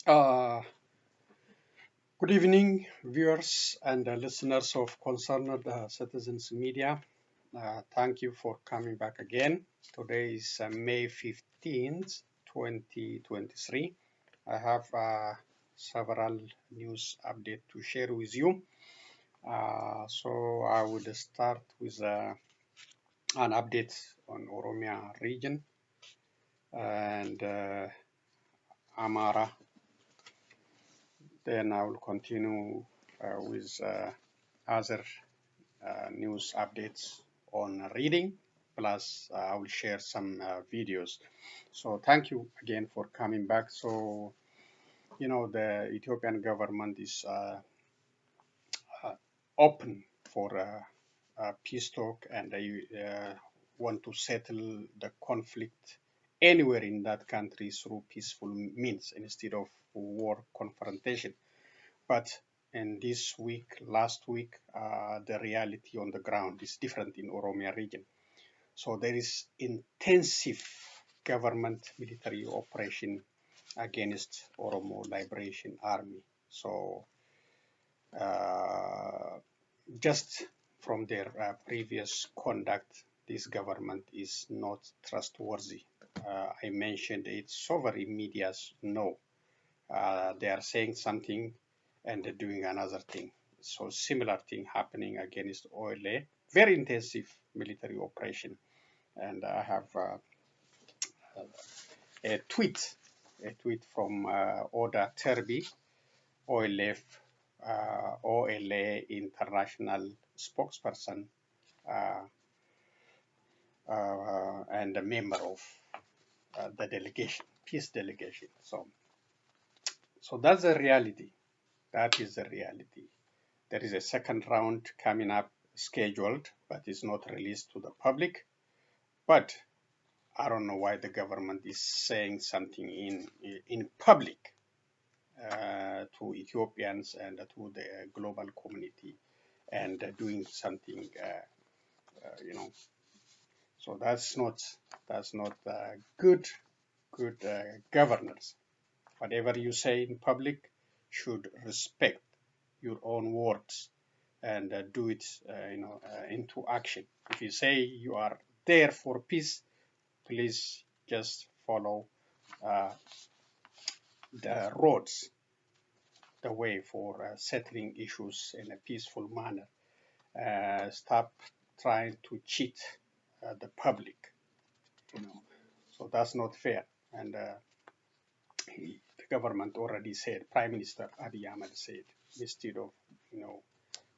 Uh, Good evening, viewers and listeners of Concerned Citizens Media. Thank you for coming back again. Today is May 15th, 2023. I have several news updates to share with you. So I would start with an update on Oromia region and Amhara. Then I will continue with other news updates on reading, plus I will share some videos. So thank you again for coming back. So, the Ethiopian government is open for peace talk, and they want to settle the conflict anywhere in that country through peaceful means instead of war confrontation. But in this week, last week, the reality on the ground is different in Oromia region. So there is intensive government military operation against Oromo Liberation Army. So just from their previous conduct, this government is not trustworthy. I mentioned it, sovereign medias know. They are saying something and they're doing another thing. So similar thing happening against OLA, very intensive military operation. And I have a tweet from Oda Terbi, OLA international spokesperson and a member of the delegation, peace delegation. So that's the reality. That is the reality. There is a second round coming up scheduled, but it's not released to the public. But I don't know why the government is saying something in public to Ethiopians and to the global community, and doing something, So that's not good governance. Whatever you say in public should respect your own words and do it, into action. If you say you are there for peace, please just follow the roads, the way for settling issues in a peaceful manner. Stop trying to cheat the public. So that's not fair. And the government already said, Prime Minister Abiy Ahmed said, instead of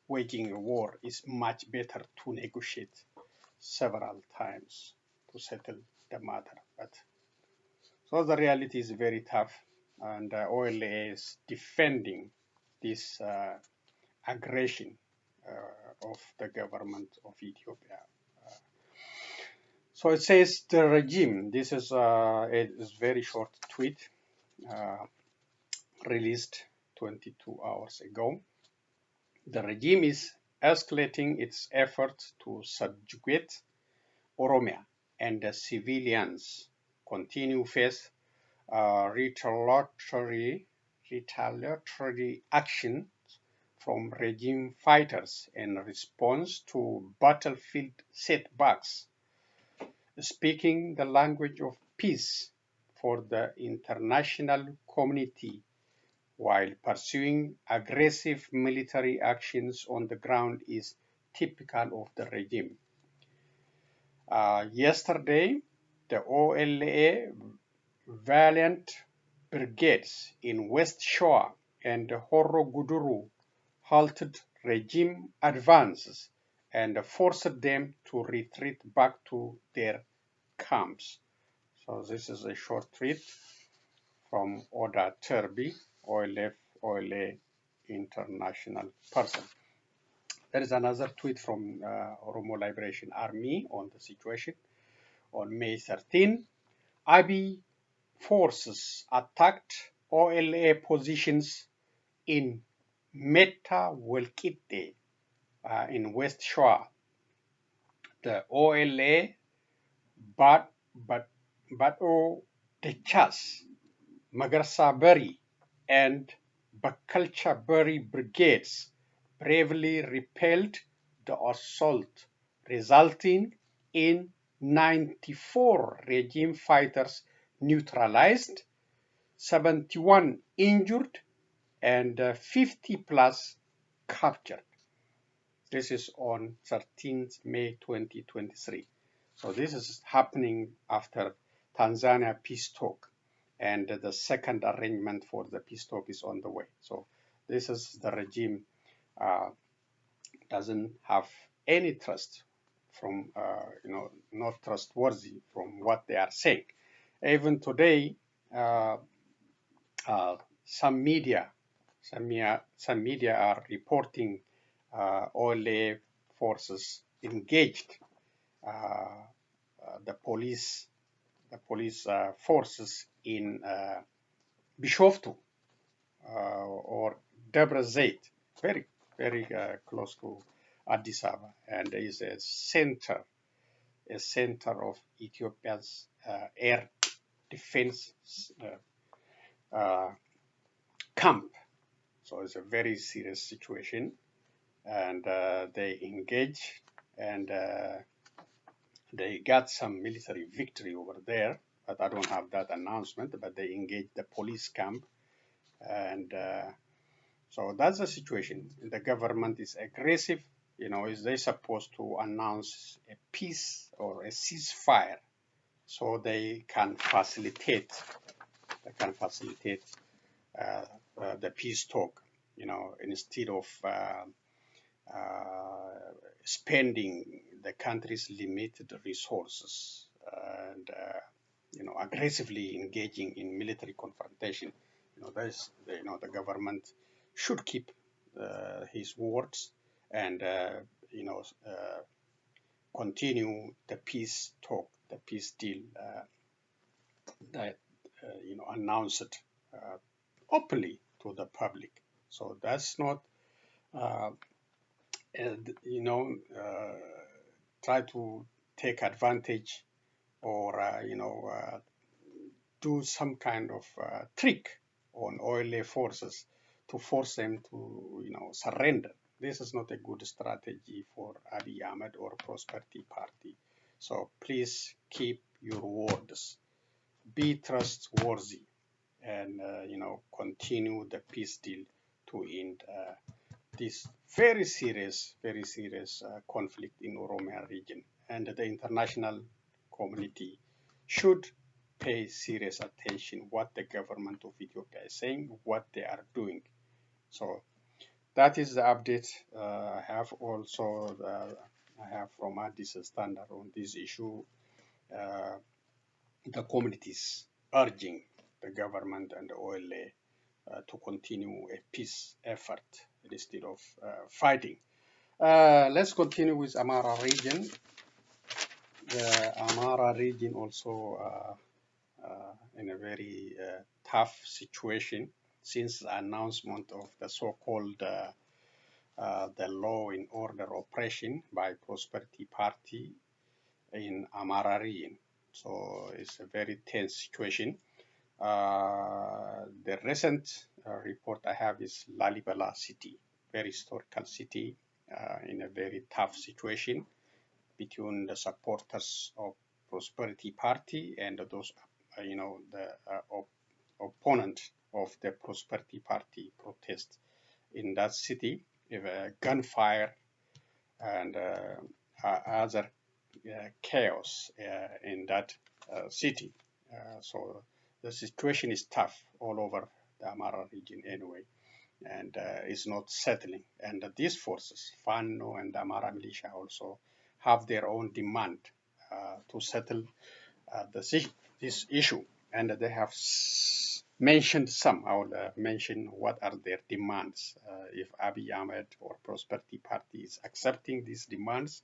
waging a war, it's much better to negotiate several times to settle the matter. But so the reality is very tough, and OLA is defending this aggression of the government of Ethiopia. So it says the regime. This is a very short tweet released 22 hours ago. The regime is escalating its efforts to subjugate Oromia, and the civilians continue face retaliatory action from regime fighters in response to battlefield setbacks. Speaking the language of peace for the international community while pursuing aggressive military actions on the ground is typical of the regime. Yesterday, the OLA valiant brigades in West Shore and Horo Guduru halted regime advances and forced them to retreat back to their camps. So this is a short tweet from Oda Terbi, OLA international person. There is another tweet from Oromo Liberation Army on the situation. On May 13, Abiy forces attacked OLA positions in Meta Welkite in West Shore. The OLA Bat'o Techas Magarsabari and Bakalchabari brigades bravely repelled the assault, resulting in 94 regime fighters neutralized, 71 injured, and 50 plus captured. This is on 13th May 2023. So this is happening after Tanzania peace talk, and the second arrangement for the peace talk is on the way. So this is the regime doesn't have any trust from, not trustworthy from what they are saying. Even today, some media are reporting OLA forces engaged the police forces in Bishoftu or Debre Zeit, very close to Addis Ababa, and is a center of Ethiopia's air defense camp. So it's a very serious situation, and they engage, and they got some military victory over there, but I don't have that announcement, but they engaged the police camp, and so that's the situation. The government is aggressive. Is they supposed to announce a peace or a ceasefire so they can facilitate the peace talk, instead of spending the country's limited resources and aggressively engaging in military confrontation. The government should keep his words and continue the peace talk, the peace deal that announced openly to the public. So that's not try to take advantage or do some kind of trick on oil forces to force them to surrender. This is not a good strategy for Abiy Ahmed or Prosperity Party. So please keep your words, be trustworthy, and continue the peace deal to end this very serious conflict in Oromia region. And the international community should pay serious attention what the government of Ethiopia is saying, what they are doing. So that is the update I have. Also, I have from Addis Standard on this issue. The communities urging the government and the OLA to continue a peace effort instead of fighting. Let's continue with Amhara region. The Amhara region also in a very tough situation since the announcement of the so-called the law and order operation by Prosperity Party in Amhara region. So it's a very tense situation. The recent report I have is Lalibela city, very historical city, in a very tough situation between the supporters of Prosperity Party and those, the opponent of the Prosperity Party protest in that city. Gunfire and other chaos in that city. So the situation is tough all over the Amhara region anyway, and it's not settling. And these forces, FANO and Amhara militia, also have their own demand to settle this issue. And they have mentioned some. I will mention what are their demands. If Abiy Ahmed or Prosperity Party is accepting these demands,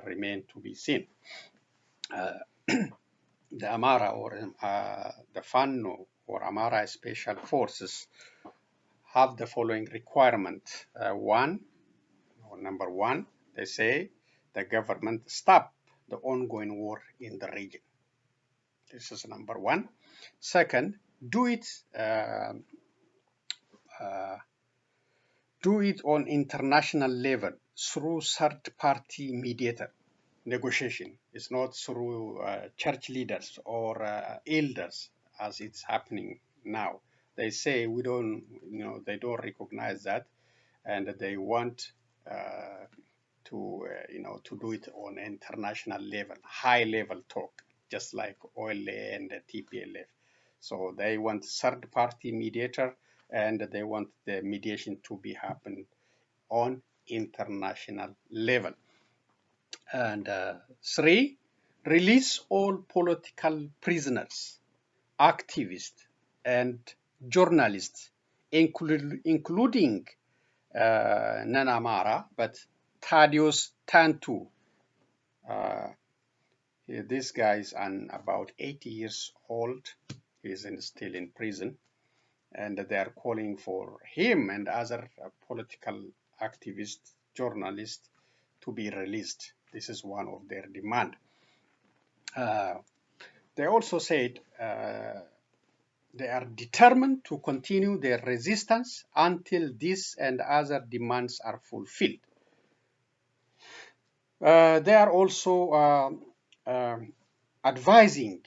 remain to be seen. The Amhara or the FANO or Amhara Special Forces have the following requirement. Number one, they say the government stop the ongoing war in the region. This is number one. Second, do it do it on international level through third-party mediator negotiation. It's not through church leaders or elders as it's happening now. They say we don't, they don't recognize that, and they want to do it on international level, high level talk, just like OLA and the TPLF. So they want third party mediator, and they want the mediation to be happen on international level. And three, release all political prisoners, activists, and journalists, including non-Amhara, but Thaddeus Tantu. This guy is about 80 years old. He's still in prison, and they are calling for him and other political activists, journalists to be released. This is one of their demand. They also said they are determined to continue their resistance until this and other demands are fulfilled. They are also advising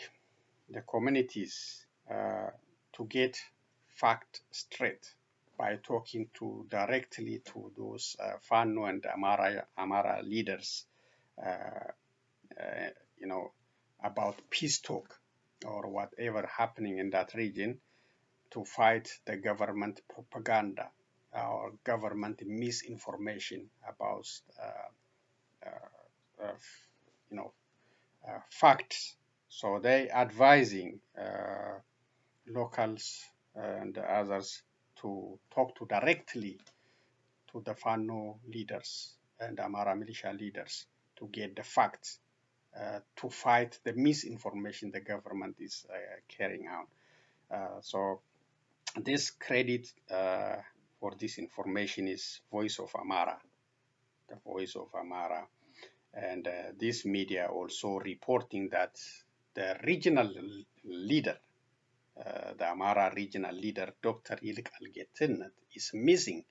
the communities to get fact straight by talking directly to those Fano and Amhara leaders, about peace talk or whatever happening in that region, to fight the government propaganda or government misinformation about facts. So they advising locals and others to talk directly to the Fano leaders and Amhara militia leaders to get the facts, to fight the misinformation the government is carrying out. So this credit for this information is Voice of Amhara, the Voice of Amhara. And this media also reporting that the regional leader, the Amhara regional leader, Dr. Yildiz Algetinnet, is missing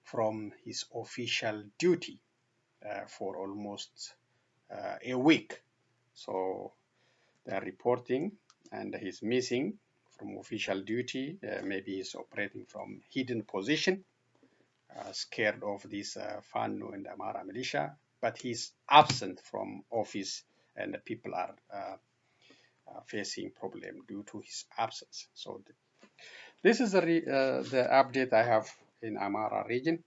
from his official duty for almost a week. So they are reporting, and he's missing from official duty. Maybe he's operating from hidden position, scared of this Fano and Amhara militia, but he's absent from office, and the people are facing problem due to his absence. So this is the update I have in Amhara region.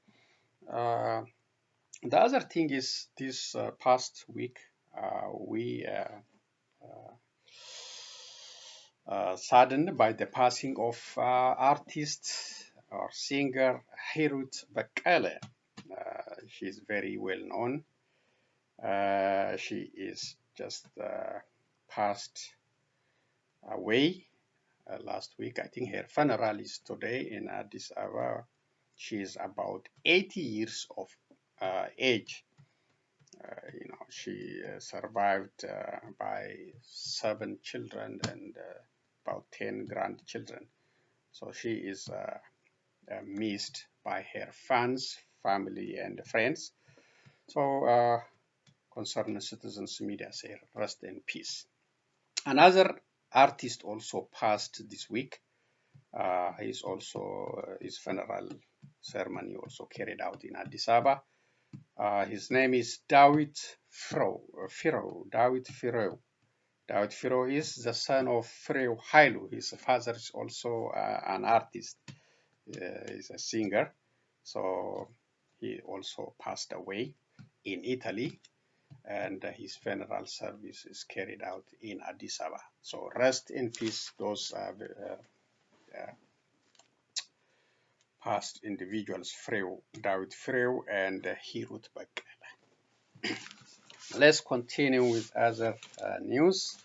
The other thing is this past week we saddened by the passing of artist or singer Hirut Bakale. She's very well known. She is just passed away last week. I think her funeral is today in Addis Ababa. She is about 80 years of age. She survived by 7 children and about 10 grandchildren. So she is missed by her fans, family, and friends. So concerned citizens media say rest in peace. Another artist also passed this week. His funeral ceremony also carried out in Addis Ababa. His name is David Firo. David Firo is the son of Firo Hailu. His father is also an artist. He's a singer. So he also passed away in Italy, and his funeral service is carried out in Addis Ababa. So rest in peace, those past individuals, David Freu and Hirut Bakala. Let's continue with other news.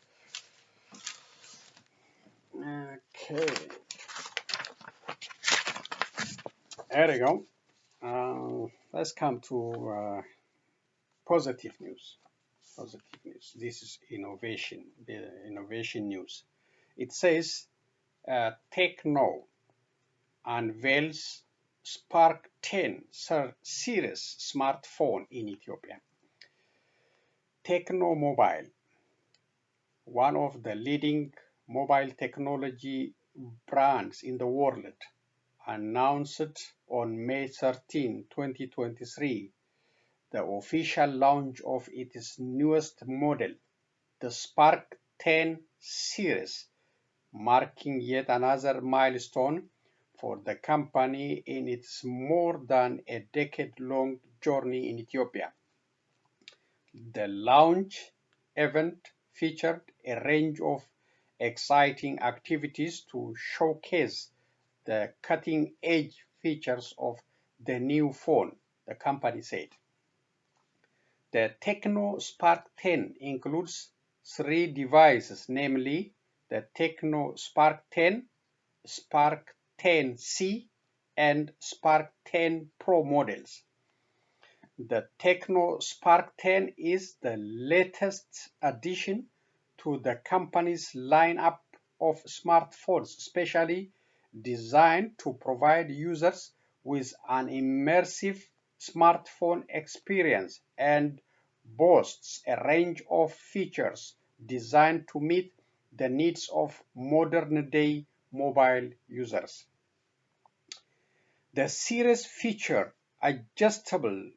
Okay. There we go. Let's come to positive news. Positive news. This is innovation news. It says TECNO unveils Spark 10 series smartphone in Ethiopia. TECNO Mobile, one of the leading mobile technology brands in the world, announced on May 13, 2023, the official launch of its newest model, the Spark 10 series, marking yet another milestone for the company in its more than a decade-long journey in Ethiopia. The launch event featured a range of exciting activities to showcase the cutting-edge features of the new phone, the company said. The TECNO Spark 10 includes 3 devices, namely the TECNO Spark 10, Spark 10C, and Spark 10 Pro models. The TECNO Spark 10 is the latest addition to the company's lineup of smartphones, specially designed to provide users with an immersive smartphone experience, and boasts a range of features designed to meet the needs of modern-day mobile users. The series featured adjustable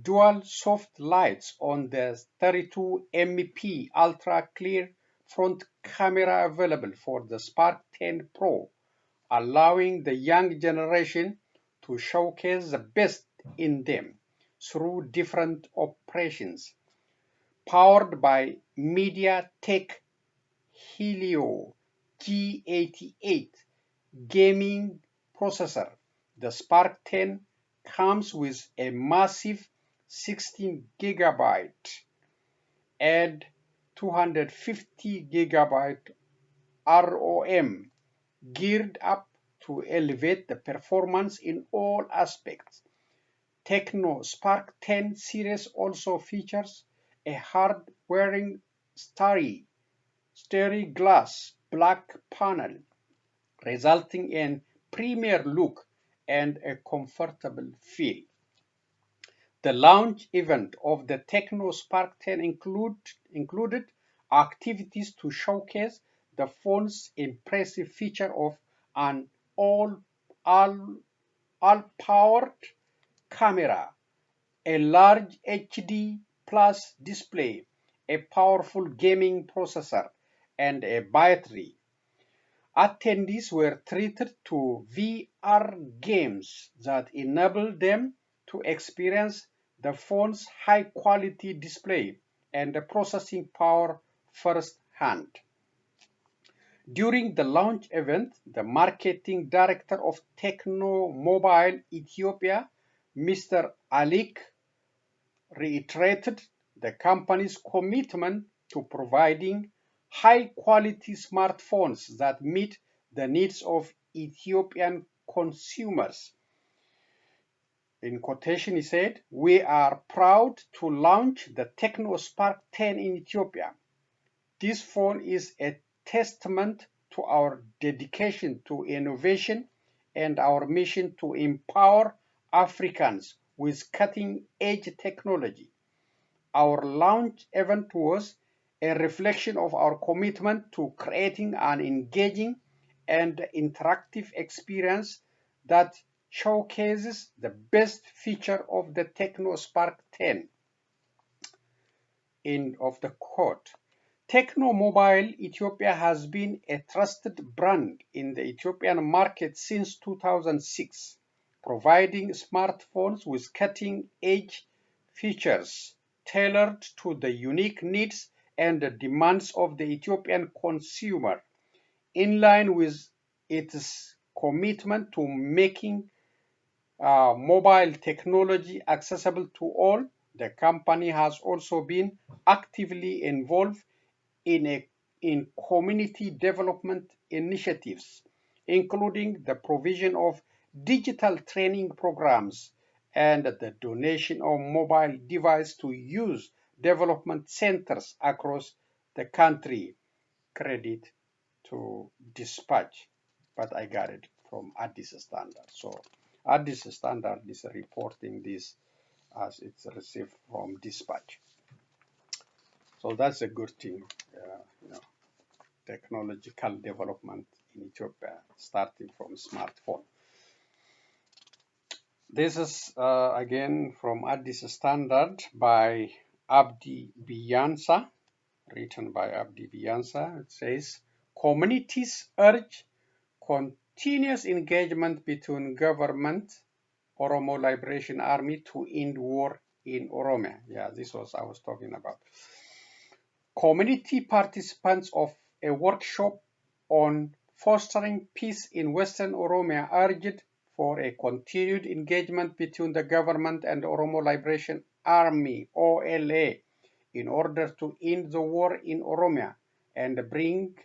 dual soft lights on the 32MP ultra clear front camera available for the Spark 10 Pro, allowing the young generation to showcase the best in them through different operations. Powered by MediaTek Helio G88 gaming processor, the Spark 10 comes with a massive 16GB and 250GB ROM, geared up to elevate the performance in all aspects. TECNO Spark 10 series also features a hard-wearing starry glass black panel, resulting in premier look and a comfortable feel. The launch event of the TECNO Spark 10 included activities to showcase the phone's impressive feature of an all-powered camera, a large HD plus display, a powerful gaming processor, and a battery. Attendees were treated to VR games that enabled them to experience the phone's high-quality display and the processing power firsthand. During the launch event, the marketing director of TECNO Mobile Ethiopia, Mr. Alik, reiterated the company's commitment to providing high-quality smartphones that meet the needs of Ethiopian consumers. In quotation, he said, "We are proud to launch the TECNO Spark 10 in Ethiopia. This phone is a testament to our dedication to innovation and our mission to empower Africans with cutting-edge technology. Our launch event was a reflection of our commitment to creating an engaging and interactive experience that showcases the best feature of the TECNO Spark 10. End of the quote. TECNO Mobile Ethiopia has been a trusted brand in the Ethiopian market since 2006, providing smartphones with cutting-edge features tailored to the unique needs and the demands of the Ethiopian consumer. In line with its commitment to making mobile technology accessible to all, the company has also been actively involved in community development initiatives, including the provision of digital training programs and the donation of mobile devices to youth development centers across the country. Credit to Dispatch. but I got it from Addis Standard. So Addis Standard is reporting this as it's received from dispatch. So that's a good thing, technological development in Ethiopia, starting from smartphone. This is again from Addis Standard by Abdi Biyansa, written by Abdi Biyansa. It says, communities urge continuous engagement between government, Oromo Liberation Army to end war in Oromia. Yeah, this was I was talking about. Community participants of a workshop on fostering peace in Western Oromia urged for a continued engagement between the government and Oromo Liberation Army, OLA, in order to end the war in Oromia and bring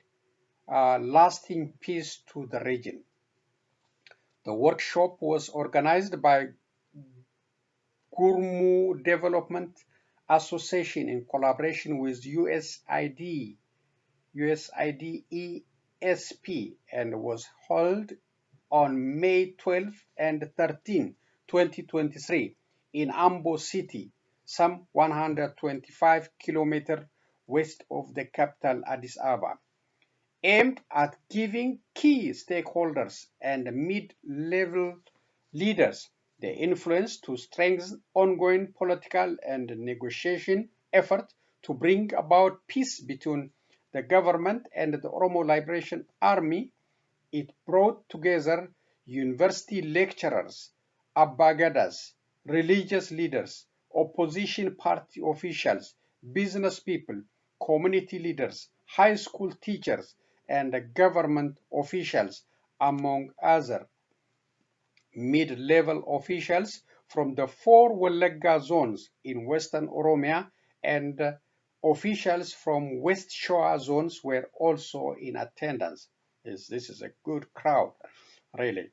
lasting peace to the region. The workshop was organized by Gurmu Development Association in collaboration with USAID ESP, and was held on May 12 and 13, 2023 in Ambo City, some 125 kilometers west of the capital Addis Ababa, aimed at giving key stakeholders and mid-level leaders the influence to strengthen ongoing political and negotiation efforts to bring about peace between the government and the Oromo Liberation Army. It brought together university lecturers, abagadas, religious leaders, opposition party officials, business people, community leaders, high school teachers, and government officials, among other mid-level officials from the 4 Wallagga zones in Western Oromia, and officials from West Shore zones were also in attendance. This is a good crowd, really.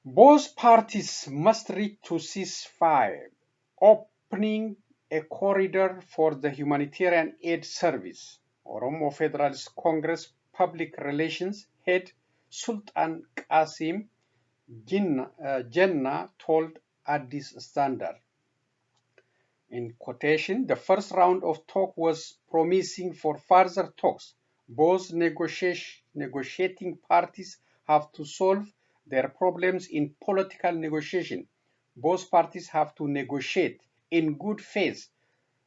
Both parties must reach to ceasefire, opening a corridor for the humanitarian aid service. Oromo Federalist Congress Public Relations Head Sultan Qasim Jenna told Addis Standard. In quotation, the first round of talk was promising for further talks. Both negotiating parties have to solve their problems in political negotiation. Both parties have to negotiate in good faith.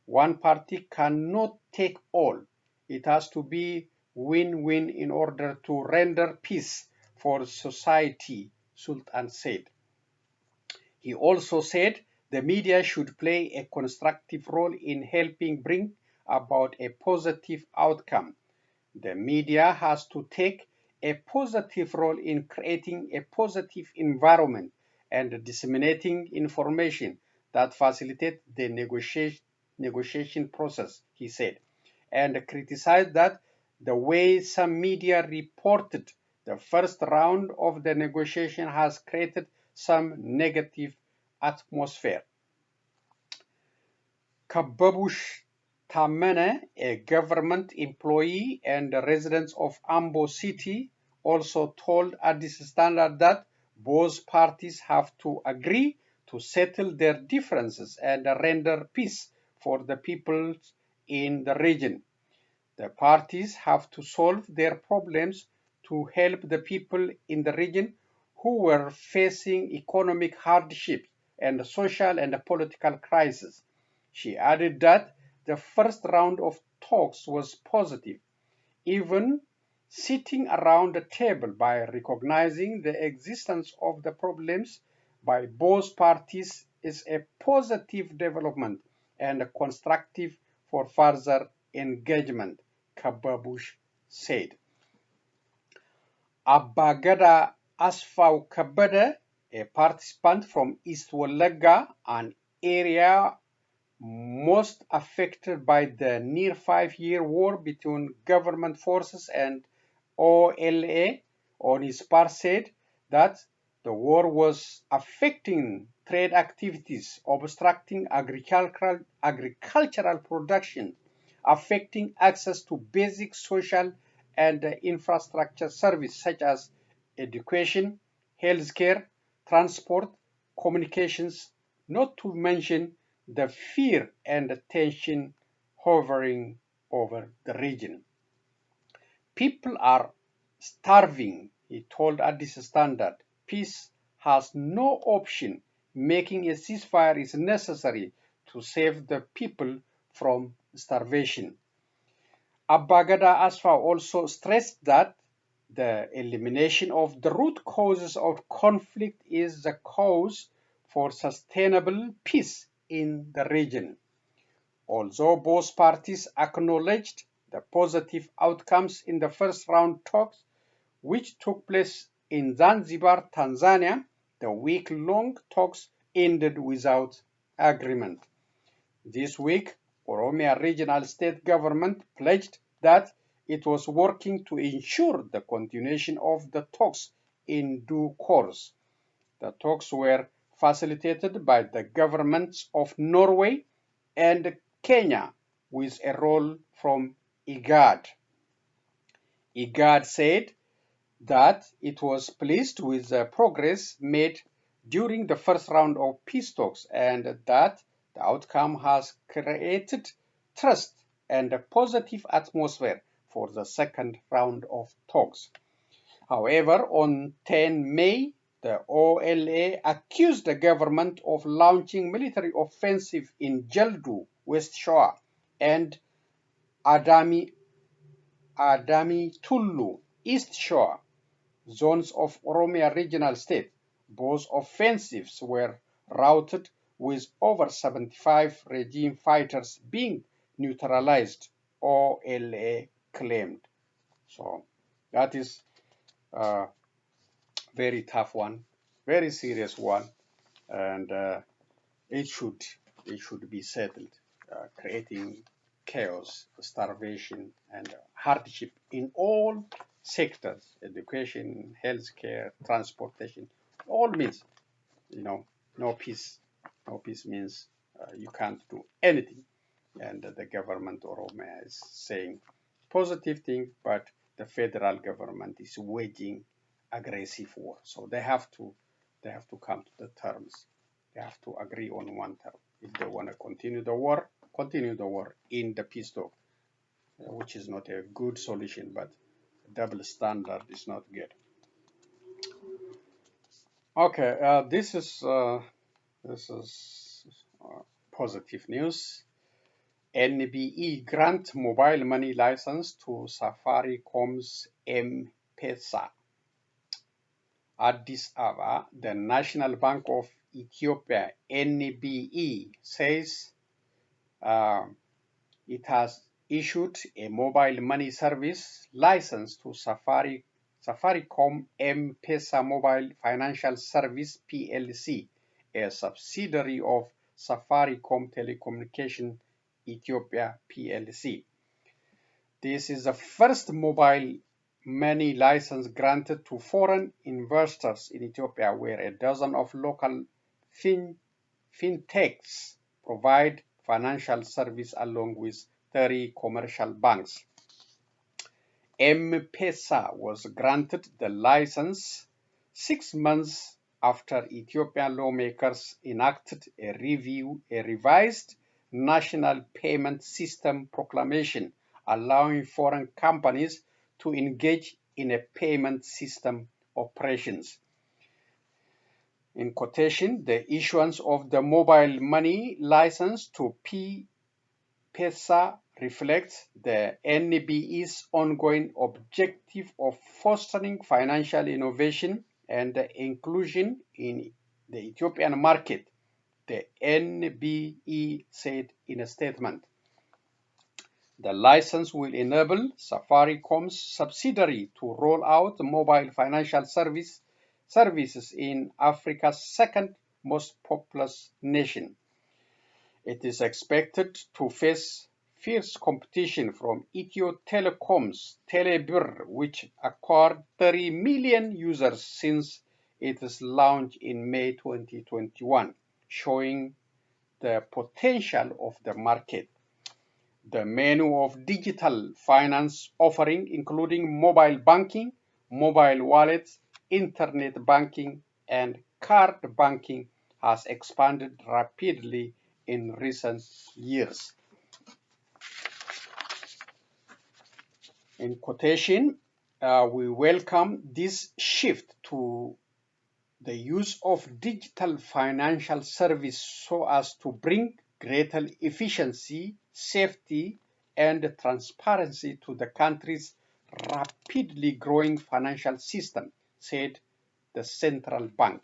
One party cannot take all. It has to be win-win in order to render peace for society, Sultan said. He also said the media should play a constructive role in helping bring about a positive outcome. The media has to take a positive role in creating a positive environment and disseminating information that facilitates the negotiation process, he said, and criticized that the way some media reported the first round of the negotiation has created some negative atmosphere. Kababush Tamene, a government employee and a resident of Ambo City, also told Addis Standard that both parties have to agree to settle their differences and render peace for the peoples in the region. The parties have to solve their problems to help the people in the region who were facing economic hardship and social and political crisis. She added that the first round of talks was positive, even sitting around the table by recognizing the existence of the problems by both parties is a positive development and constructive for further engagement, Kababush said. Abagada Asfau Kabada, a participant from East Wallagga, an area most affected by the near 5-year war between government forces and OLA, on his part said that the war was affecting trade activities, obstructing agricultural production, affecting access to basic social and infrastructure services such as education, healthcare, transport, communications, not to mention the fear and tension hovering over the region. People are starving, he told Addis Standard. Peace has no option. Making a ceasefire is necessary to save the people from starvation. Abbagada Asfa also stressed that the elimination of the root causes of conflict is the cause for sustainable peace in the region. Although both parties acknowledged the positive outcomes in the first round talks, which took place in Zanzibar, Tanzania, the week-long talks ended without agreement. This week, Oromia Regional State Government pledged that it was working to ensure the continuation of the talks in due course. The talks were facilitated by the governments of Norway and Kenya, with a role from IGAD. IGAD said that it was pleased with the progress made during the first round of peace talks and that the outcome has created trust and a positive atmosphere for the second round of talks. However, on 10 May, the OLA accused the government of launching military offensive in Jaldu, West Shore, and Adami Tullu, East Shore, zones of Oromia Regional State. Both offensives were routed with over 75 regime fighters being neutralized, OLA claimed. So that is a very tough one, very serious one, and it should be settled, creating chaos, starvation, and hardship in all sectors: education, healthcare, transportation. All means, no peace. No peace means you can't do anything. And the government Oromia is saying positive thing, but the federal government is waging aggressive war. So they have to come to the terms. They have to agree on one term. If they want to continue the war in the peace talk, which is not a good solution, but double standard is not good. Okay, this is positive news. NBE grant mobile money license to Safaricom's M-Pesa. Addis Ababa, the National Bank of Ethiopia, NBE, says it has issued a mobile money service license to Safaricom M-Pesa Mobile Financial Service PLC, a subsidiary of Safaricom Telecommunication Ethiopia PLC. This is the first mobile money license granted to foreign investors in Ethiopia, where a dozen of local fintechs provide financial service along with 30 commercial banks. M-Pesa was granted the license 6 months after Ethiopian lawmakers enacted a revised National Payment System Proclamation, allowing foreign companies to engage in a payment system operations. In quotation, the issuance of the mobile money license to Pesa reflects the NBE's ongoing objective of fostering financial innovation and inclusion in the Ethiopian market, the NBE said in a statement. The license will enable Safaricom's subsidiary to roll out mobile financial services in Africa's second most populous nation. It is expected to face fierce competition from Ethio Telecom's Telebirr, which acquired 30 million users since its launch in May 2021, showing the potential of the market. The menu of digital finance offering, including mobile banking, mobile wallets, internet banking, and card banking, has expanded rapidly in recent years. In quotation, we welcome this shift to the use of digital financial service so as to bring greater efficiency, safety, and transparency to the country's rapidly growing financial system, said the central bank.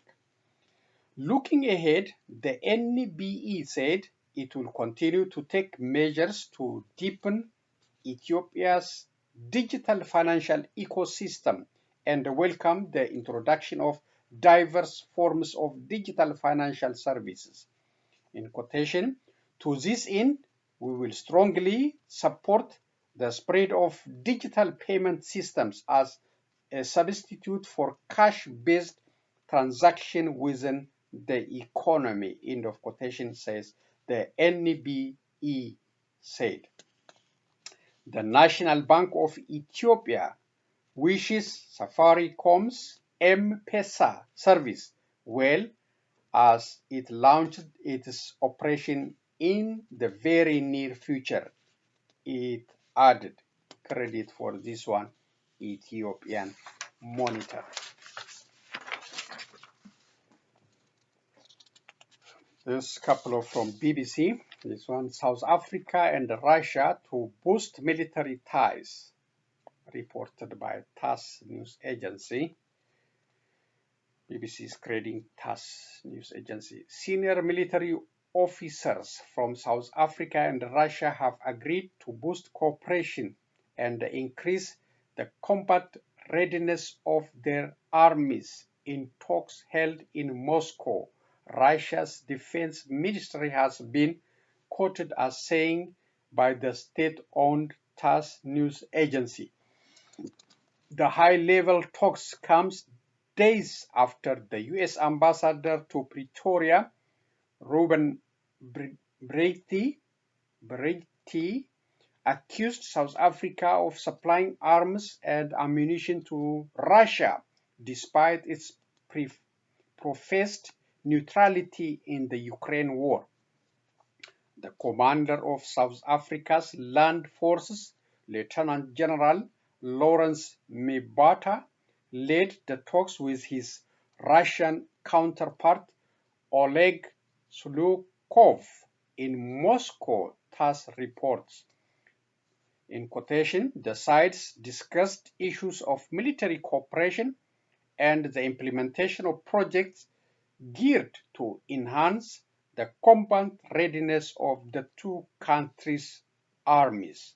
Looking ahead, the NBE said it will continue to take measures to deepen Ethiopia's digital financial ecosystem and welcome the introduction of diverse forms of digital financial services. In quotation, to this end, we will strongly support the spread of digital payment systems as a substitute for cash-based transaction within the economy. End of quotation, says the NBE said. The National Bank of Ethiopia wishes Safaricom's M-Pesa service well as it launched its operation in the very near future. It added credit for this one, Ethiopian Monitor. This couple of from BBC. This one, South Africa and Russia to boost military ties, reported by TASS news agency. BBC is crediting TASS news agency. Senior military officers from South Africa and Russia have agreed to boost cooperation and increase the combat readiness of their armies in talks held in Moscow. Russia's defense ministry has been quoted as saying by the state-owned TASS news agency. The high-level talks comes days after the U.S. ambassador to Pretoria, Ruben Breite, accused South Africa of supplying arms and ammunition to Russia, despite its professed neutrality in the Ukraine war. The commander of South Africa's land forces, Lieutenant General Lawrence Mibata, led the talks with his Russian counterpart Oleg Sulukov in Moscow, TASS reports. In quotation, the sides discussed issues of military cooperation and the implementation of projects geared to enhance the combat readiness of the two countries' armies.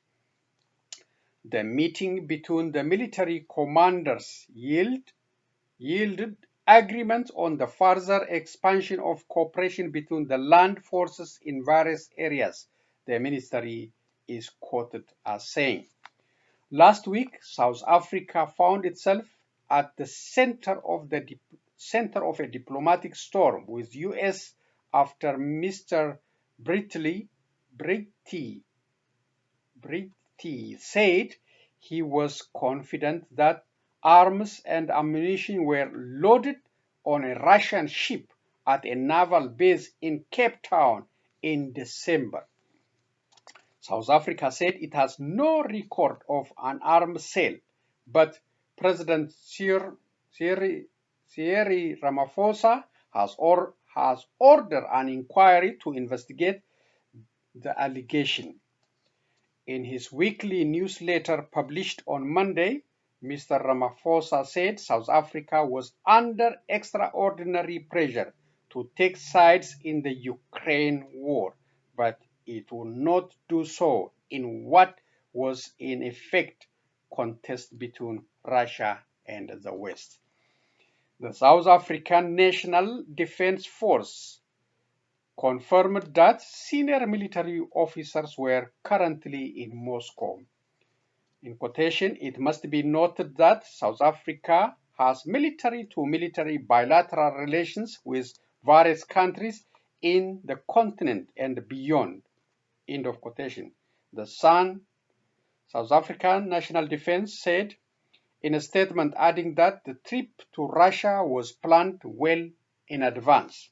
The meeting between the military commanders yielded agreement on the further expansion of cooperation between the land forces in various areas, the ministry is quoted as saying. Last week, South Africa found itself at the center of a diplomatic storm with U.S. after Mr. Breite said he was confident that arms and ammunition were loaded on a Russian ship at a naval base in Cape Town in December. South Africa said it has no record of an arms sale, but President Cyril Ramaphosa has ordered an inquiry to investigate the allegation. In his weekly newsletter published on Monday, Mr. Ramaphosa said South Africa was under extraordinary pressure to take sides in the Ukraine war, but it will not do so in what was in effect contest between Russia and the West. The South African National Defense Force confirmed that senior military officers were currently in Moscow. In quotation, it must be noted that South Africa has military-to-military bilateral relations with various countries in the continent and beyond. End of quotation. The Sun, South African National Defense, said in a statement, adding that the trip to Russia was planned well in advance.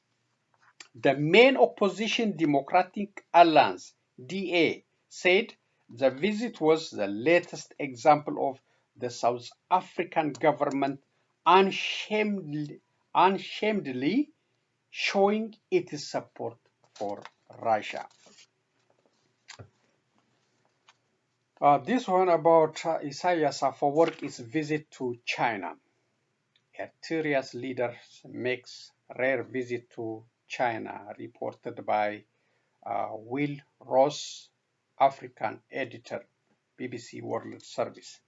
The main opposition Democratic Alliance, DA, said the visit was the latest example of the South African government unashamedly showing its support for Russia. This one about Isaias Afewerki's visit to China. Eritrea's leader makes rare visit to China, reported by Will Ross, African editor, BBC World Service.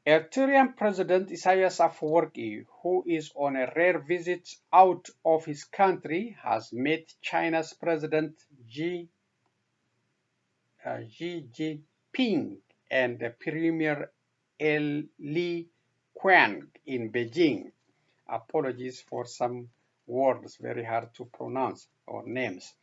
Eritrean President Isaias Afewerki, who is on a rare visit out of his country, has met China's President Xi Jinping and the Premier Li Qiang in Beijing. Apologies for some words very hard to pronounce or names.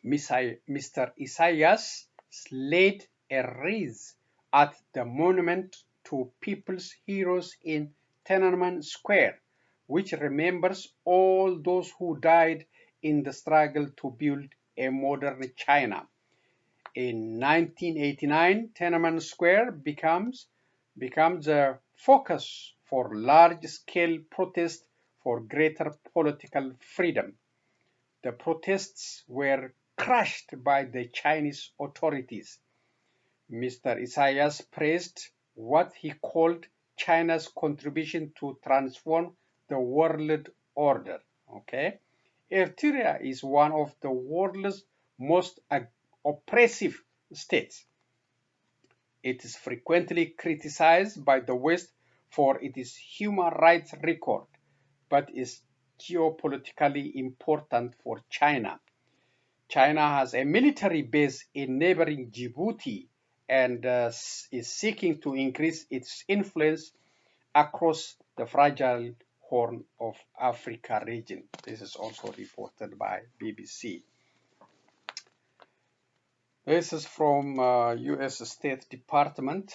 Mr. Isaias laid a wreath at the monument to people's heroes in Tiananmen Square, which remembers all those who died in the struggle to build a modern China. In 1989, Tiananmen Square becomes a focus for large-scale protests for greater political freedom. The protests were crushed by the Chinese authorities. Mr. Isaias praised what he called China's contribution to transform the world order. Okay? Eritrea is one of the world's most oppressive states. It is frequently criticized by the West for its human rights record, but is geopolitically important for China. China has a military base in neighboring Djibouti and is seeking to increase its influence across the fragile Horn of Africa region. This is also reported by BBC. This is from U.S. State Department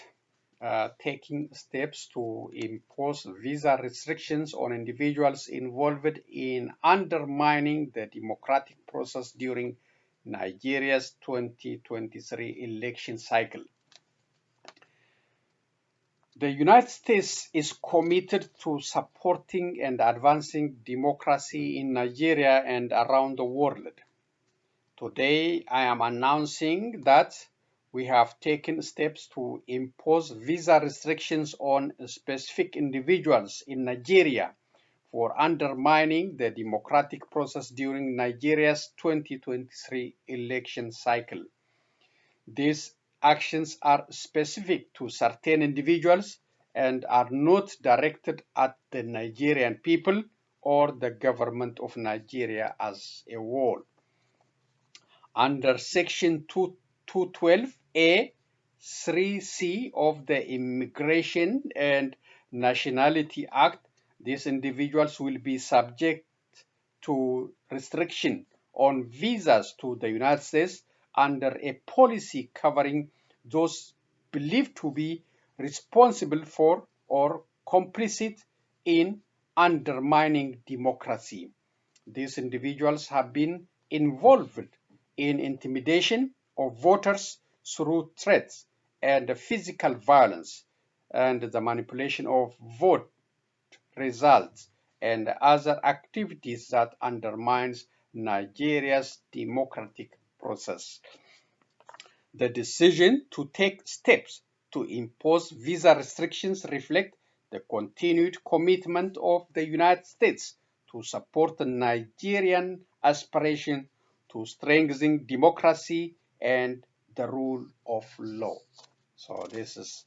taking steps to impose visa restrictions on individuals involved in undermining the democratic process during Nigeria's 2023 election cycle. The United States is committed to supporting and advancing democracy in Nigeria and around the world. Today, I am announcing that we have taken steps to impose visa restrictions on specific individuals in Nigeria for undermining the democratic process during Nigeria's 2023 election cycle. These actions are specific to certain individuals and are not directed at the Nigerian people or the government of Nigeria as a whole. Under Section 212A 3C of the Immigration and Nationality Act, these individuals will be subject to restriction on visas to the United States under a policy covering those believed to be responsible for or complicit in undermining democracy. These individuals have been involved in intimidation of voters through threats and physical violence and the manipulation of vote results and other activities that undermines Nigeria's democratic process. The decision to take steps to impose visa restrictions reflect the continued commitment of the United States to support the Nigerian aspiration to strengthen democracy and the rule of law. So this is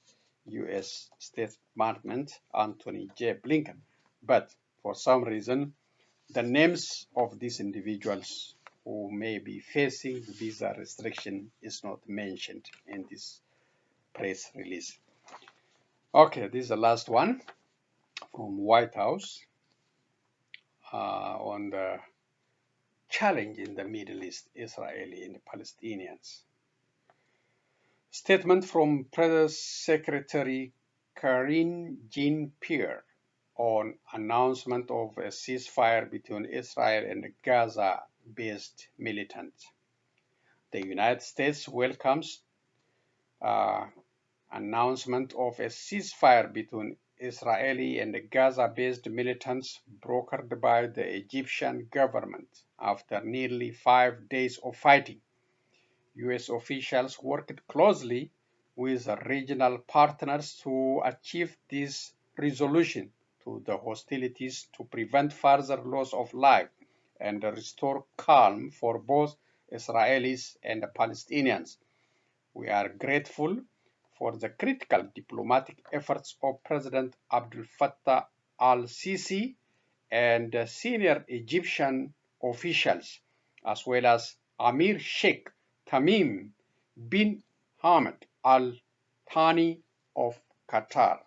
U.S. State Department Anthony J. Blinken. But for some reason, the names of these individuals who may be facing visa restriction is not mentioned in this press release. Okay, this is the last one from White House on the challenge in the Middle East, Israeli and Palestinians. Statement from Press Secretary Karine Jean-Pierre on announcement of a ceasefire between Israel and Gaza-based militants. The United States welcomes announcement of a ceasefire between Israeli and Gaza-based militants brokered by the Egyptian government after nearly 5 days of fighting. U.S. officials worked closely with regional partners to achieve this resolution to the hostilities to prevent further loss of life and restore calm for both Israelis and Palestinians. We are grateful for the critical diplomatic efforts of President Abdel Fattah al-Sisi and senior Egyptian officials, as well as Amir Sheikh Tamim bin Hamad Al Thani of Qatar.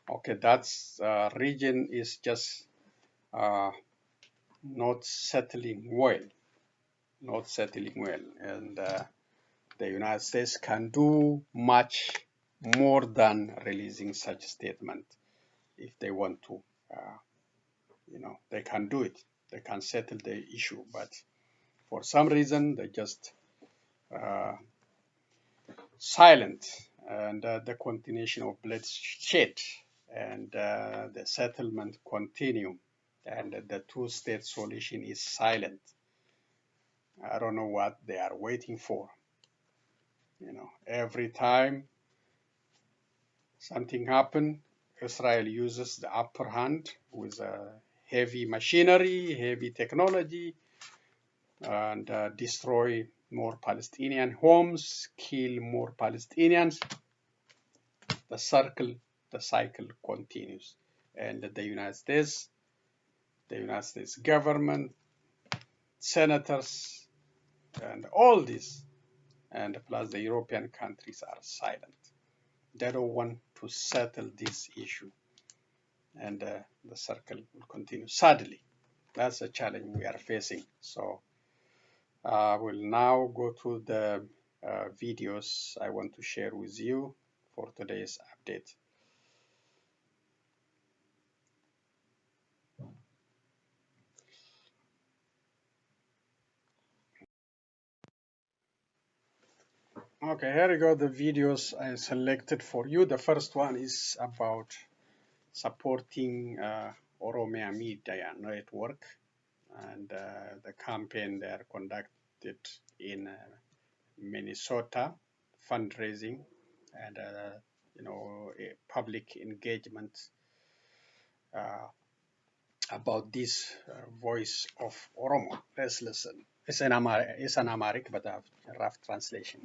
Okay, that's region is just not settling well, and the United States can do much more than releasing such statement. If they want to, they can do it. They can settle the issue, but for some reason they just silent, and the continuation of bloodshed and the settlement continue, and the two-state solution is silent. I don't know what they are waiting for. Every time something happens, Israel uses the upper hand with heavy machinery, heavy technology, and destroy more Palestinian homes, kill more Palestinians. The cycle continues, and the United States government, senators, and all this, and plus the European countries are silent. They don't want to settle this issue, and the circle will continue. Sadly, that's a challenge we are facing. So we'll now go to the videos I want to share with you for today's update. Okay, here you go, the videos I selected for you. The first one is about supporting Oromo Media network, and the campaign they are conducted in Minnesota, fundraising, and public engagement about this voice of Oromo. Let's listen. It's an Amharic, but I have a rough translation.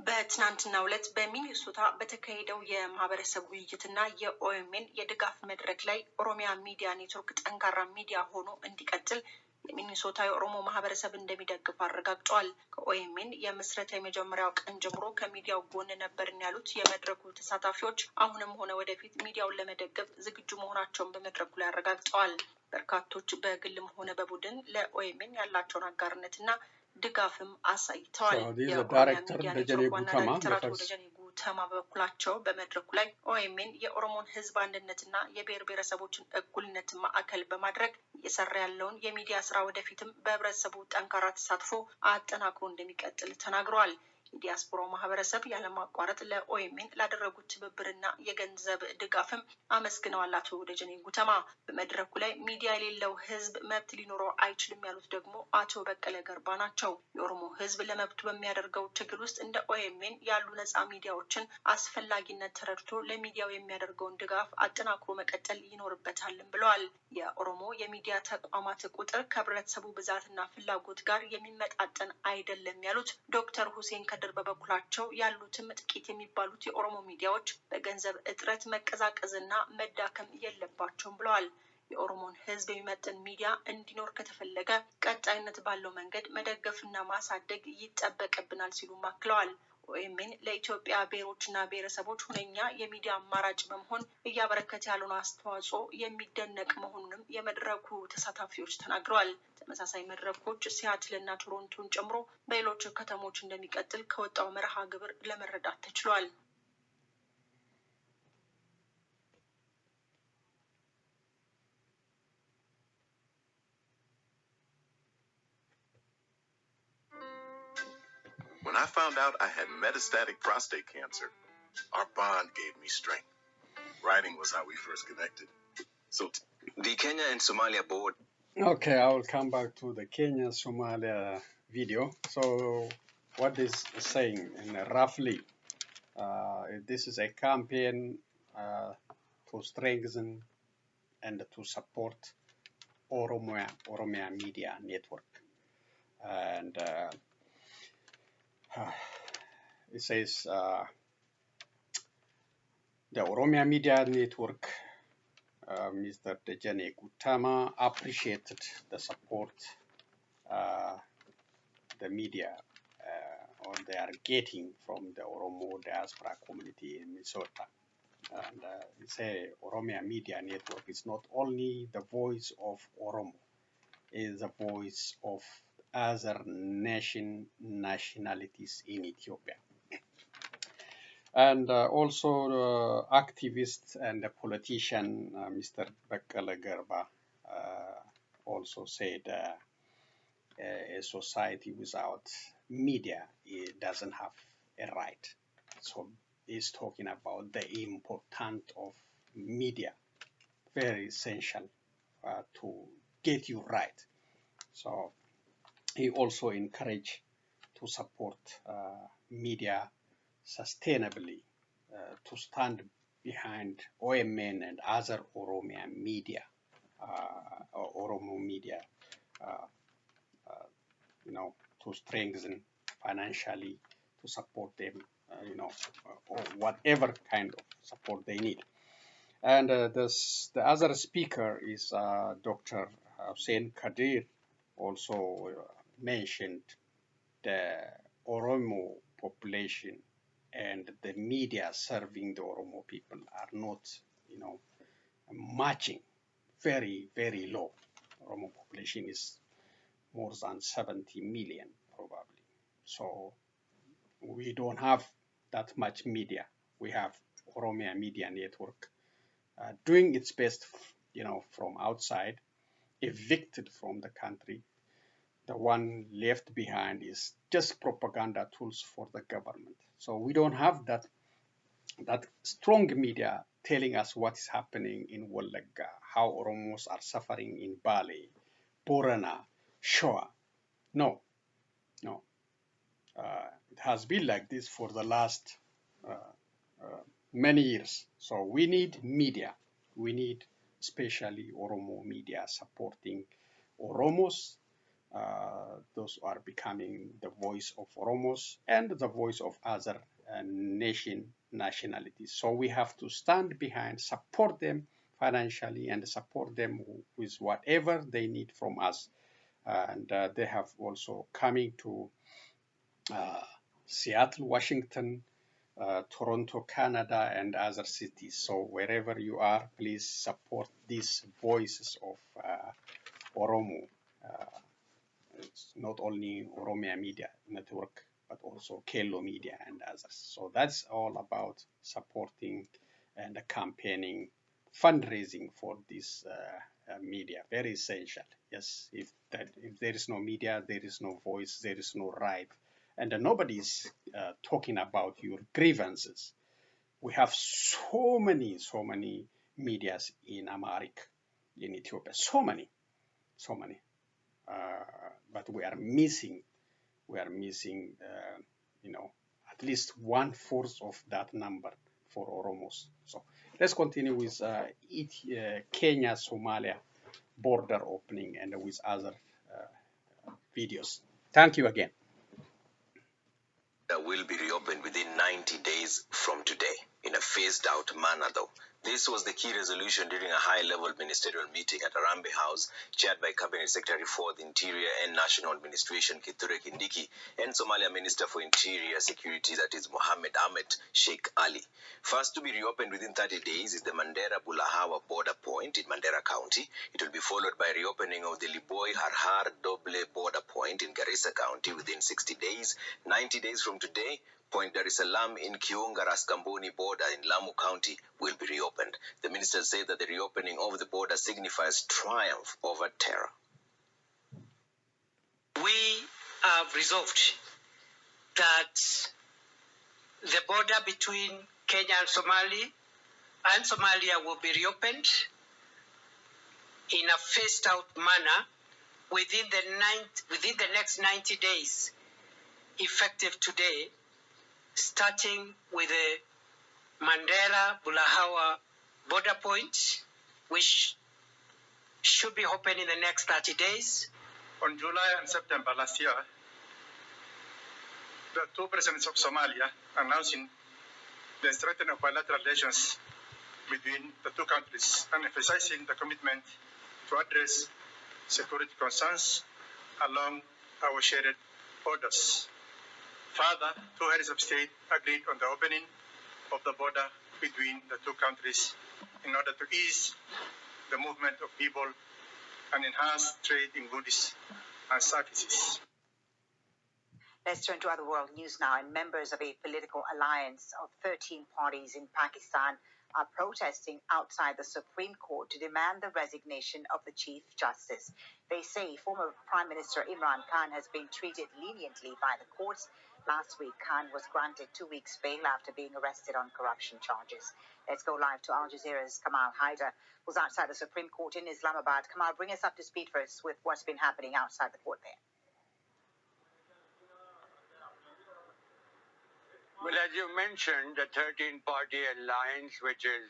በትናንትናው ዕለት በሚኒሶታ በተካሄደው የማህበረሰብ ውይይትና የኦኤምኤን የድጋፍ መድረክ ላይ ኦሮሚያ ሚዲያ ኔትወርክ ጠንካራ ሚዲያ ሆኖ እንዲቀጥል የሚኒሶታ የኦሮሞ ማህበረሰብ እንደሚደግፍ አረጋግጠዋል። ከኦኤምኤን የምስረታ የመጀመሪያው ቀን ጀምሮ ከሚዲያው ጎን ነበርን ያሉት የመድረኩ ተሳታፊዎች አሁንም ሆነ ወደፊት ሚዲያውን ለመደገፍ ዝግጁ መሆናቸውን በመድረኩ ላይ አረጋግጠዋል። በርካቶች በግልም ሆነ በቡድን ለኦኤምኤን ያላቸውን አጋርነትና ድጋፍም አሳይተዋል። የኦሮሚያ ሚዲያ ዋና ዳይሬክተር አቶ ደጀኔ ጉተማ በበኩላቸው በመድረኩ ላይ ኦኤምኤን የኦሮሞን ህዝብ አንድነትና የብሔር ብሔረሰቦችን እኩልነት ማዕከል በማድረግ እየሰራ ያለውን የሚዲያ ስራ ወደፊትም በህብረተሰቡ ጠንካራ ተሳትፎ አጠናክሮ እንደሚቀጥል ተናግረዋል። የዲያስፖራው ማህበረሰብ ያለማቋረጥ ለኦኤምኤን ላደረጉት ትብብርና የገንዘብ ድጋፍም አመስግነዋል። አቶ ደጀኔ ጉተማ በመድረኩ ላይ ሚዲያ የሌለው ህዝብ መብት ሊኖረው አይችልም ያሉት ደግሞ አቶ በቀለ ገርባ ናቸው። የኦሮሞ ህዝብ ለመብቱ በሚያደርገው ትግል ውስጥ እንደ ኦኤምኤን ያሉ ነፃ ሚዲያዎችን አስፈላጊነት ተረድቶ ለሚዲያው የሚያደርገውን ድጋፍ አጠናክሮ መቀጠል ይኖርበታልም ብለዋል። የኦሮሞ የሚዲያ ተቋማት ቁጥር ከህብረተሰቡ ብዛትና ፍላጎት ጋር የሚመጣጠን አይደለም ያሉት ዶክተር ሁሴን ከድር በበኩላቸው ያሉትም ጥቂት የሚባሉት የኦሮሞ ሚዲያዎች በገንዘብ እጥረት መቀዛቀዝና መዳከም የለባቸውም ብለዋል። የኦሮሞን ህዝብ የሚመጥን ሚዲያ እንዲኖር ከተፈለገ ቀጣይነት ባለው መንገድ መደገፍና ማሳደግ ይጠበቅብናል ሲሉ አክለዋል። ኦኤምኤን ለኢትዮጵያ ብሔሮችና ብሔረሰቦች ሁነኛ የሚዲያ አማራጭ በመሆን እያበረከተ ያለውን አስተዋጽኦ የሚደነቅ መሆኑንም የመድረኩ ተሳታፊዎች ተናግረዋል። ተመሳሳይ መድረኮች ሲያትልና ቶሮንቶን ጨምሮ በሌሎች ከተሞች እንደሚቀጥል ከወጣው መርሃ ግብር ለመረዳት ተችሏል። When I found out I had metastatic prostate cancer, our bond gave me strength. Writing was how we first connected. So the Kenya and Somalia board. Okay, I will come back to the Kenya-Somalia video. So what is saying roughly, this is a campaign to strengthen and to support Oromia Media Network. And it says the Oromia Media Network, Mr. Dejane Gutama, appreciated the support the media or they are getting from the Oromo diaspora community in Minnesota. And they say Oromia Media Network is not only the voice of Oromo, it is the voice of other nationalities in Ethiopia. And also activist and a politician, Mr. Bekele Gerba, also said a society without media, it doesn't have a right. So he's talking about the importance of media, very essential to get you right. So he also encouraged to support media sustainably, to stand behind OMN and other Oromia media, Oromo Media, to strengthen financially, to support them, or whatever kind of support they need. And the other speaker is Dr. Hussein Kadir, also mentioned the Oromo population and the media serving the Oromo people are not, matching, very, very low. Oromo population is more than 70 million, probably. So we don't have that much media. We have Oromia Media Network doing its best, from outside, evicted from the country. The one left behind is just propaganda tools for the government. So we don't have that strong media telling us what is happening in Wolaga, how Oromos are suffering in Bali, Borana, Shoa. No. It has been like this for the last many years. So we need media. We need especially Oromo media supporting Oromos, those who are becoming the voice of Oromos and the voice of other nationalities. So we have to stand behind, support them financially, and support them with whatever they need from us. And they have also coming to Seattle, Washington, Toronto, Canada, and other cities. So wherever you are, please support these voices of Oromo. It's not only Oromia Media Network, but also Kelo Media and others. So that's all about supporting and campaigning, fundraising for this media. Very essential. Yes, if there is no media, there is no voice, there is no right. And nobody is talking about your grievances. We have so many medias in Amharic, in Ethiopia, so many. But we are missing, at least 1/4 of that number for Oromos. So let's continue with Kenya-Somalia border opening and with other videos. Thank you again. Will be reopened within 90 days from today in a phased out manner though. This was the key resolution during a high-level ministerial meeting at Arambe House, chaired by Cabinet Secretary for the Interior and National Administration Kithure Kindiki and Somalia Minister for Interior Security, that is Mohammed Ahmed Sheikh Ali. First to be reopened within 30 days is the Mandera-Bulahawa border point in Mandera County. It will be followed by reopening of the Liboi-Harhar-Doble border point in Garissa County within 60 days. 90 days from today, Point Dar es Salaam in Kiunga-Raskamboni border in Lamu County will be reopened. The minister said that the reopening of the border signifies triumph over terror. We have resolved that the border between Kenya and Somalia will be reopened in a phased-out manner within the next 90 days, effective today, starting with the Mandera-Bulahawa border point, which should be open in the next 30 days. On July and September last year, the two presidents of Somalia announcing the strengthening of bilateral relations between the two countries and emphasizing the commitment to address security concerns along our shared borders. Further, two heads of state agreed on the opening of the border between the two countries in order to ease the movement of people and enhance trade in goods and services. Let's turn to other world news now. And members of a political alliance of 13 parties in Pakistan are protesting outside the Supreme Court to demand the resignation of the Chief Justice. They say former Prime Minister Imran Khan has been treated leniently by the courts. Last week, Khan was granted 2 weeks bail after being arrested on corruption charges. Let's go live to Al Jazeera's Kamal Haider, who's outside the Supreme Court in Islamabad. Kamal, bring us up to speed first with what's been happening outside the court there. Well, as you mentioned, the 13-party alliance, which is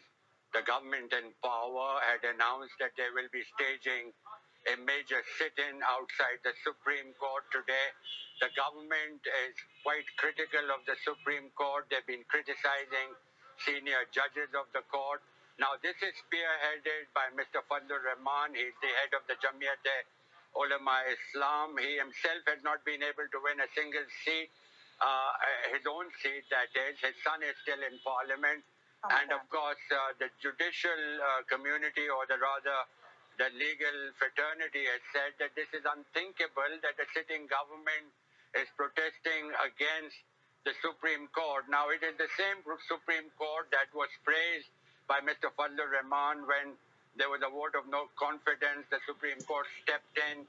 the government in power, had announced that they will be staging a major sit-in outside the Supreme Court today. The government is quite critical of the Supreme Court. They've been criticizing senior judges of the court. Now, this is spearheaded by Mr. Fazlur Rahman. He's the head of the Ulama Islam. He himself has not been able to win a single seat. His own seat, that is. His son is still in parliament. And of course, the judicial community, or the legal fraternity, has said that this is unthinkable, that the sitting government is protesting against the Supreme Court. Now, it is the same Supreme Court that was praised by Mr. Fazlur Rahman when there was a vote of no confidence. The Supreme Court stepped in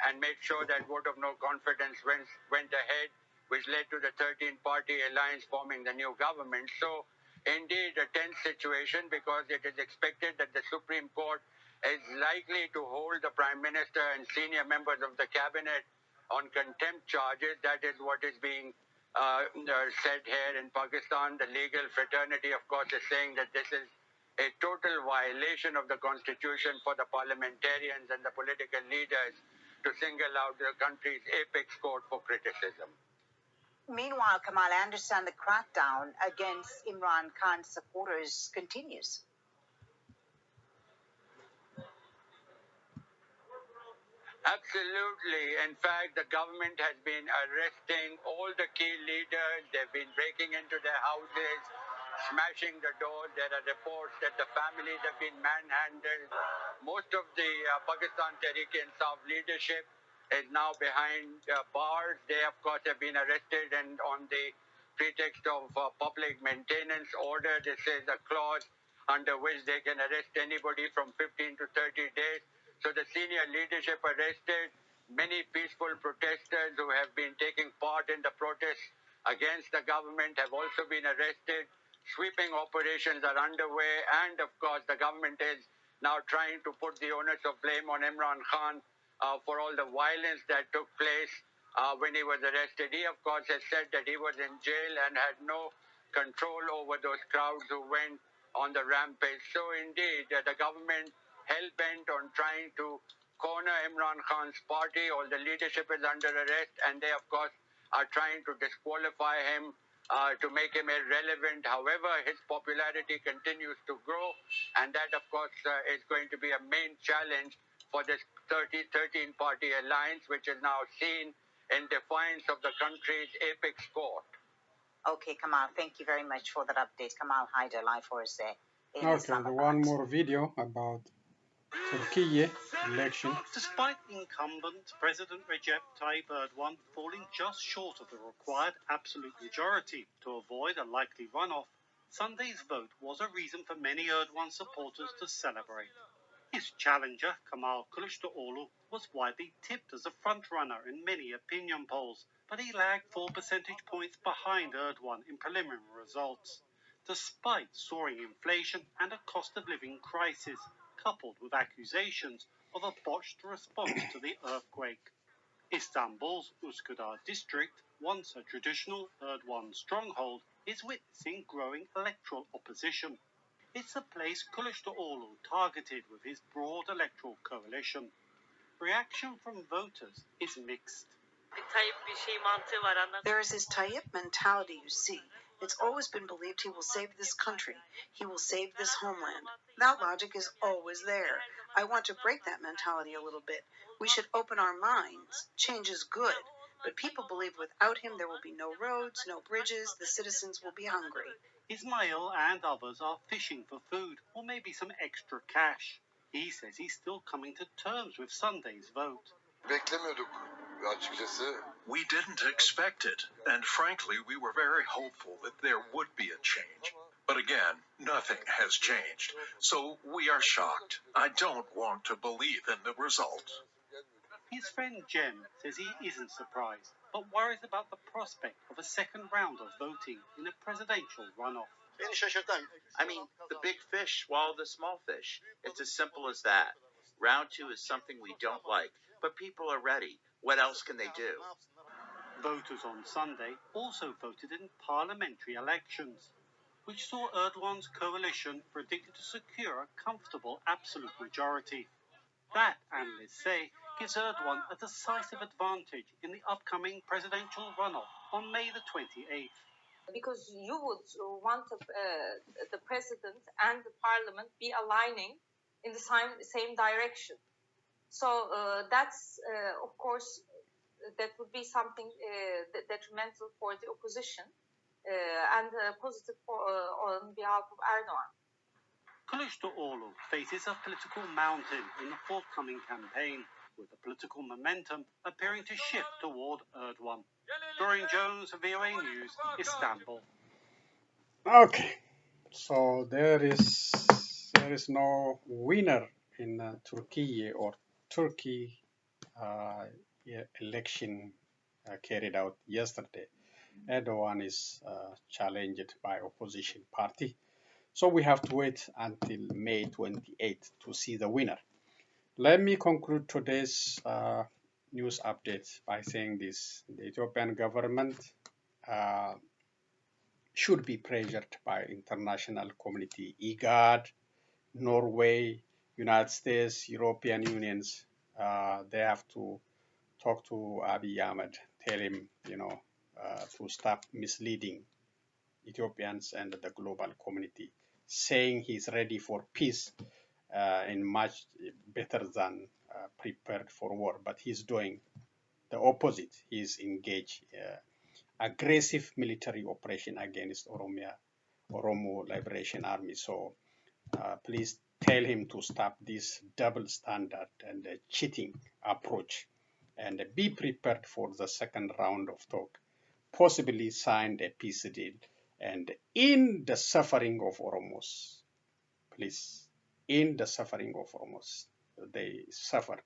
and made sure that vote of no confidence went ahead, which led to the 13-party alliance forming the new government. So, indeed, a tense situation, because it is expected that the Supreme Court is likely to hold the Prime Minister and senior members of the cabinet on contempt charges. That is what is being said here in Pakistan. The legal fraternity, of course, is saying that this is a total violation of the Constitution for the parliamentarians and the political leaders to single out the country's apex court for criticism. Meanwhile, Kamal, I understand the crackdown against Imran Khan's supporters continues. Absolutely. In fact, the government has been arresting all the key leaders. They've been breaking into their houses, smashing the doors. There are reports that the families have been manhandled. Most of the Pakistan Tehreek-e-Insaf leadership is now behind bars. They, of course, have been arrested and on the pretext of public maintenance order. This is a clause under which they can arrest anybody from 15 to 30 days. So the senior leadership arrested. Many peaceful protesters who have been taking part in the protests against the government have also been arrested. Sweeping operations are underway, and of course the government is now trying to put the onus of blame on Imran Khan for all the violence that took place when he was arrested. He, of course, has said that he was in jail and had no control over those crowds who went on the rampage. So indeed, the government hell-bent on trying to corner Imran Khan's party. All the leadership is under arrest, and they, of course, are trying to disqualify him to make him irrelevant. However, his popularity continues to grow, and that, of course, is going to be a main challenge for this 13-party alliance, which is now seen in defiance of the country's apex court. Okay, Kamal, thank you very much for that update. Kamal Haider, live for us there in Okay, Islamabad. one more video about Turkey election. Despite incumbent President Recep Tayyip Erdogan falling just short of the required absolute majority to avoid a likely runoff, Sunday's vote was a reason for many Erdogan supporters to celebrate. His challenger, Kemal Kılıçdaroğlu, was widely tipped as a front-runner in many opinion polls, but he lagged 4 percentage points behind Erdogan in preliminary results, despite soaring inflation and a cost-of-living crisis, coupled with accusations of a botched response to the earthquake. Istanbul's Üsküdar district, once a traditional Erdogan stronghold, is witnessing growing electoral opposition. It's a place Kılıçdaroğlu targeted with his broad electoral coalition. Reaction from voters is mixed. There is this Tayyip mentality, you see. It's always been believed he will save this country. He will save this homeland. That logic is always there. I want to break that mentality a little bit. We should open our minds. Change is good. But people believe without him there will be no roads, no bridges, the citizens will be hungry. Ismail and others are fishing for food or maybe some extra cash. He says he's still coming to terms with Sunday's vote. We didn't expect it, and frankly, we were very hopeful that there would be a change. But again, nothing has changed, so we are shocked. I don't want to believe in the results. His friend Jem says he isn't surprised, but worries about the prospect of a second round of voting in a presidential runoff. I mean, the big fish swallow the small fish. It's as simple as that. Round 2 is something we don't like, but people are ready. What else can they do? Voters on Sunday also voted in parliamentary elections, which saw Erdogan's coalition predicted to secure a comfortable absolute majority. That, analysts say, gives Erdogan a decisive advantage in the upcoming presidential runoff on May the 28th. Because you would want the president and the parliament be aligning in the same direction. So that's, of course, that would be something detrimental for the opposition and positive on behalf of Erdogan. Kılıçdaroğlu faces a political mountain in the forthcoming campaign, with the political momentum appearing to shift toward Erdogan. Dorian Jones, VOA News, Istanbul. Okay, so there is no winner in Turkey or Turkey election carried out yesterday. Erdogan is challenged by opposition party. So we have to wait until May 28th to see the winner. Let me conclude today's news update by saying this. The Ethiopian government should be pressured by international community, IGAD, Norway, United States, European Unions. They have to talk to Abiy Ahmed, tell him, to stop misleading Ethiopians and the global community, saying he's ready for peace and much better than prepared for war. But he's doing the opposite. He's engaged aggressive military operation against Oromo Liberation Army. So please tell him to stop this double standard and cheating approach, and be prepared for the second round of talk, possibly signed a peace deal. And in the suffering of Oromos, please, in the suffering of Oromos, they suffered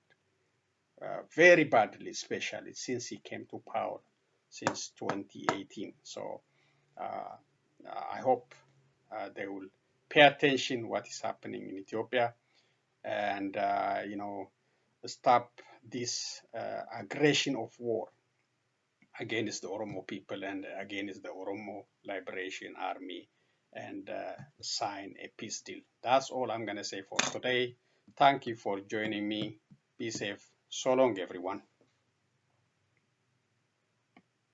very badly, especially since he came to power since 2018. So I hope they will pay attention what is happening in Ethiopia, and stop this aggression of war against the Oromo people and against the Oromo Liberation Army, and sign a peace deal. That's all I'm going to say for today. Thank you for joining me. Be safe. So long, everyone.